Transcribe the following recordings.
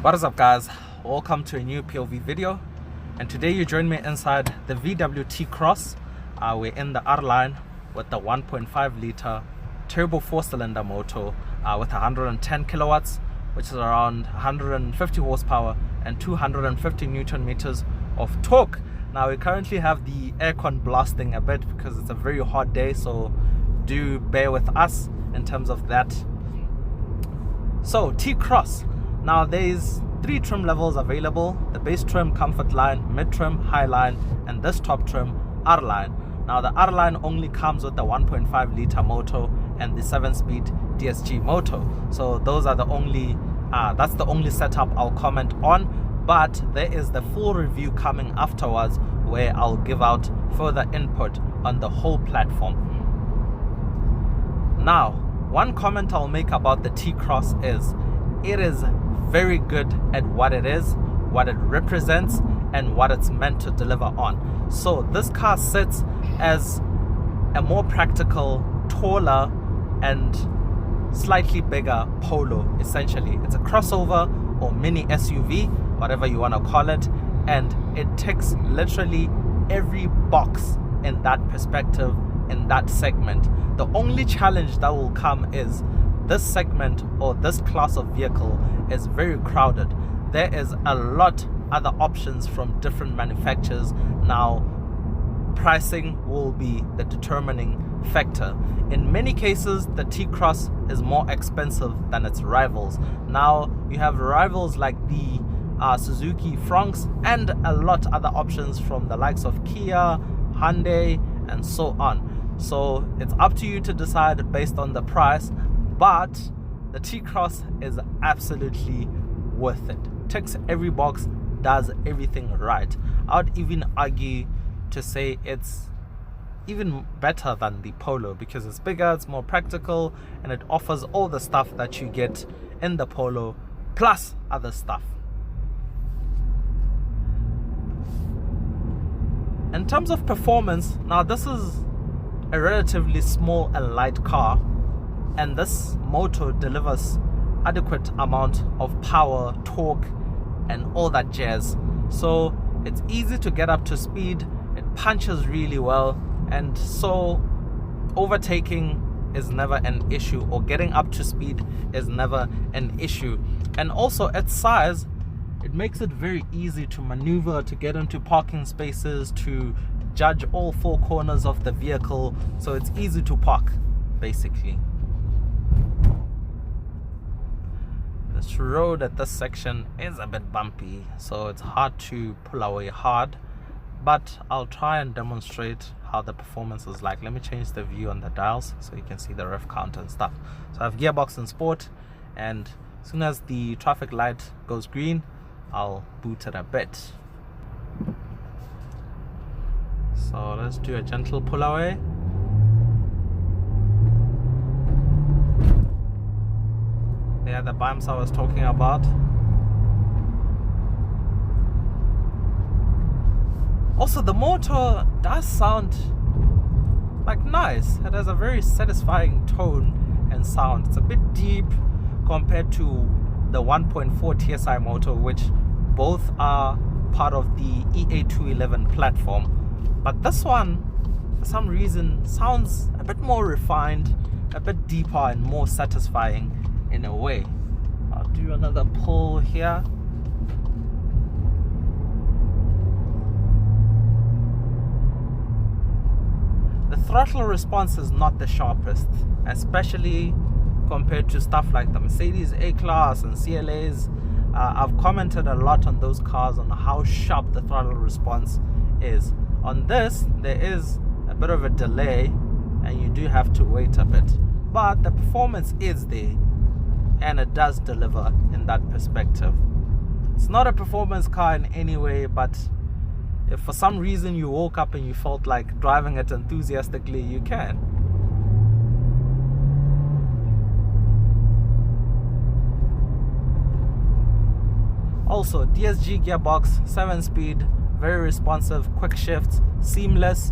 What is up, guys? Welcome to a new POV video, and today you join me inside the VW T-Cross. We're in the R-Line with the 1.5 liter turbo 4-cylinder motor with 110 kilowatts, which is around 150 horsepower and 250 newton meters of torque. Now we currently have the aircon blasting a bit because it's a very hot day, so do bear with us in terms of that. So T-Cross, now there's 3 trim levels available: the base trim, comfort line, mid trim, high line, and this top trim, R line. Now the R line only comes with the 1.5 liter motor and the 7-speed DSG motor, so those are the only that's the only setup I'll comment on, but there is the full review coming afterwards where I'll give out further input on the whole platform. Now, one comment I'll make about the T-Cross is it is very good at what it is, what it represents, and what it's meant to deliver on. So this car sits as a more practical, taller, and slightly bigger Polo. Essentially, it's a crossover or mini SUV, whatever you want to call it, and it ticks literally every box in that perspective, in that segment. The only challenge that will come is this segment or this class of vehicle is very crowded. There is a lot other options from different manufacturers. Now, pricing will be the determining factor. In many cases, the T-Cross is more expensive than its rivals. Now, you have rivals like the Suzuki Fronx and a lot other options from the likes of Kia, Hyundai, and so on. So it's up to you to decide based on the price, but the T-Cross is absolutely worth it. Ticks every box, does everything right. I would even argue to say it's even better than the Polo because it's bigger, it's more practical, and it offers all the stuff that you get in the Polo plus other stuff. In terms of performance, now this is a relatively small and light car, and this motor delivers adequate amount of power, torque, and all that jazz. So it's easy to get up to speed, it punches really well, and so overtaking is never an issue, or getting up to speed is never an issue. And also its size, it makes it very easy to maneuver, to get into parking spaces, to judge all 4 corners of the vehicle. So it's easy to park, basically. This road at this section is a bit bumpy, so it's hard to pull away hard, but I'll try and demonstrate how the performance is like. Let me change the view on the dials so you can see the ref count and stuff. So I have Gearbox in sport, and as soon as the traffic light goes green, I'll boot it a bit. So let's do a gentle pull away. Yeah, the bumps I was talking about. Also, the motor does sound like nice. It has a very satisfying tone and sound. It's a bit deep compared to the 1.4 TSI motor, which both are part of the EA211 platform. But this one, for some reason, sounds a bit more refined, a bit deeper, and more satisfying in a way. I'll do another pull here. The throttle response is not the sharpest, especially compared to stuff like the Mercedes A-Class and CLAs. I've commented a lot on those cars on how sharp the throttle response is. On this, there is a bit of a delay and you do have to wait a bit, but the performance is there and it does deliver in that perspective. It's not a performance car in any way, but if for some reason you woke up and you felt like driving it enthusiastically, you can. Also, DSG gearbox, 7-speed, very responsive, quick shifts, seamless.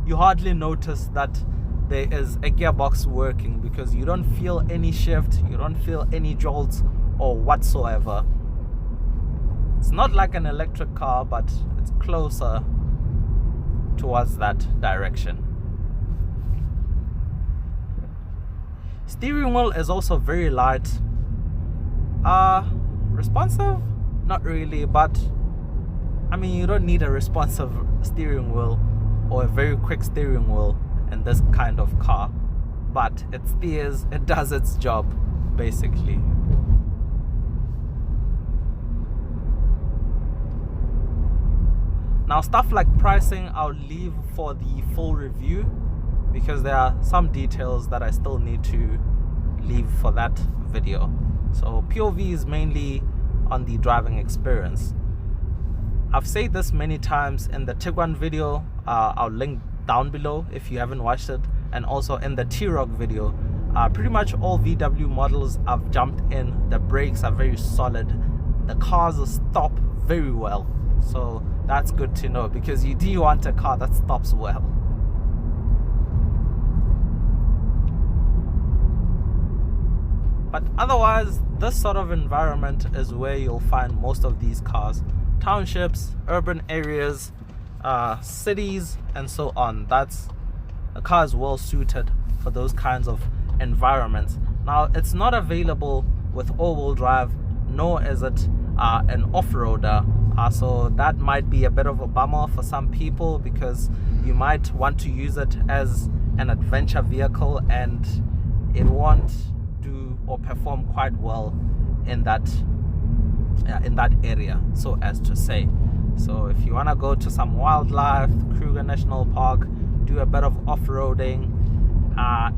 You hardly notice that there is a gearbox working because you don't feel any shift, you don't feel any jolts or whatsoever. It's not like an electric car, but it's closer towards that direction. Steering wheel is also very light. Responsive? Not really, but I mean, you don't need a responsive steering wheel or a very quick steering wheel in this kind of car, but it steers, it does its job basically. Now, stuff like pricing I'll leave for the full review, because there are some details that I still need to leave for that video. So POV is mainly on the driving experience. I've said this many times in the Tiguan video, I'll link down below if you haven't watched it, and also in the T-Roc video. Pretty much all VW models I've jumped in, the brakes are very solid, the cars stop very well. So that's good to know, because you do want a car that stops well. But otherwise, this sort of environment is where you'll find most of these cars. Townships, urban areas, cities, and so on. The car is well suited for those kinds of environments. Now, it's not available with all-wheel drive, nor is it an off-roader. So that might be a bit of a bummer for some people, because you might want to use it as an adventure vehicle and it won't do or perform quite well in that area, so as to say. So if you want to go to some wildlife, Kruger National Park, do a bit of off-roading,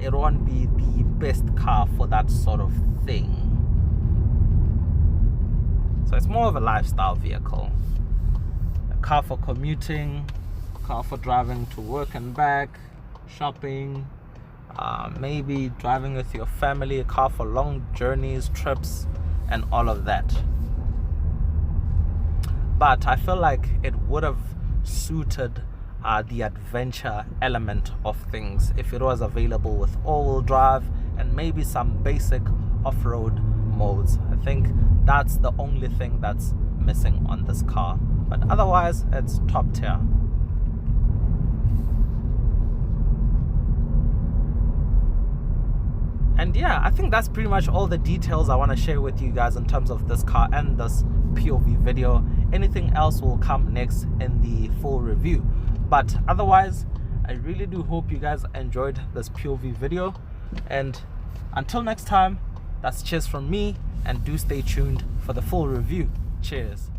it won't be the best car for that sort of thing. So it's more of a lifestyle vehicle. A car for commuting, a car for driving to work and back, shopping, maybe driving with your family, a car for long journeys, trips, and all of that. But I feel like it would have suited the adventure element of things if it was available with all-wheel drive and maybe some basic off-road modes. I think that's the only thing that's missing on this car, but otherwise it's top tier. And yeah, I think that's pretty much all the details I want to share with you guys in terms of this car and this POV video. Anything else will come next in the full review, but otherwise I really do hope you guys enjoyed this POV video, and until next time, that's cheers from me, and do stay tuned for the full review. Cheers.